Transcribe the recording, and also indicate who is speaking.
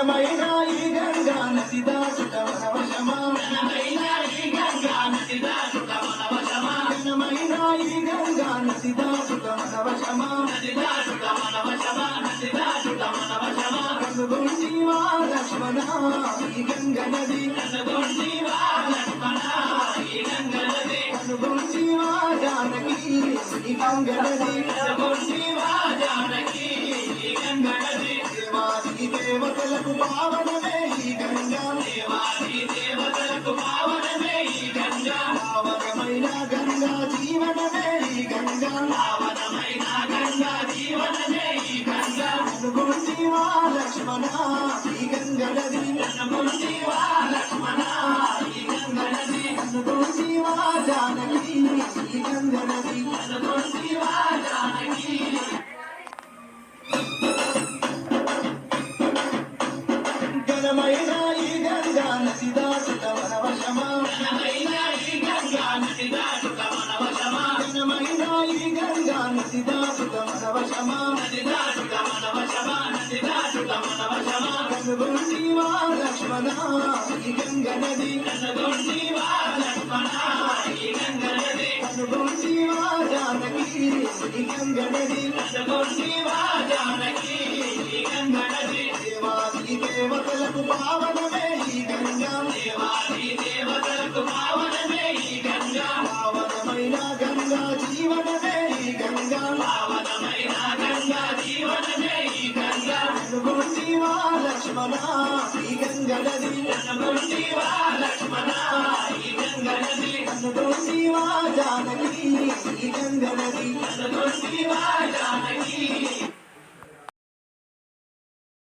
Speaker 1: ఘనమైన ఈ గంగా నది దాటుట మన వశమా ఘనమైన ఈ గంగా నది దాటుట మన వశమా ఘనమైన ఈ గంగా నది దాటుట మన వశమా నది దాటుట మన వశమా నది దాటుట మన వశమా కనుగొంటివా లక్ష్మణ ఈ గంగ నది కనుగొంటివా లక్ష్మణ ఈ గంగ నది కనుగొంటివా జానకి ఈ గంగ నది కనుగొంటివా జానకి ఈ గంగ నది దేవాది దేవతలకు పావనమే ఈ గంగా దేవాది దేవతలకు పావనమే ఈ గంగా పావనమైన గంగా జీవనమే ఈ గంగా పావనమైన గంగా జీవనమే ఈ గంగా కనుగొంటివా లక్ష్మణ ఈ గంగ నది కనుగొంటివా లక్ష్మణ ఈ గంగ నది కనుగొంటివా జానకి ఈ గంగ నది కనుగొంటివా జానకి ఘనమైన ఈ గంగా నది దాటుట మన వశమా ఘనమైన ఈ గంగా నది దాటుట మన వశమా ఘనమైన ఈ గంగా నది దాటుట మన వశమా నది దాటుట మన వశమా నది దాటుట మన వశమా కనుగొంటివా లక్ష్మణ ఈ గంగ నది కనుగొంటివా లక్ష్మణ ఈ గంగ నది కనుగొంటివా జానకి ఈ గంగ నది కనుగొంటివా జానకి ఈ గంగ నది దేవాది దేవతలకు పావనమే ఈ గంగా దేవాది దేవతలకు పావనమే ఈ గంగా పావనమైన గంగా జీవనమే ఈ గంగా పావనమైన గంగా జీవనమే ఈ గంగా కనుగొంటివా లక్ష్మణ ఈ గంగ నది కనుగొంటివా లక్ష్మణ ఈ గంగ నది కనుగొంటివా జానకి ఈ గంగ నది కనుగొంటివా జానకి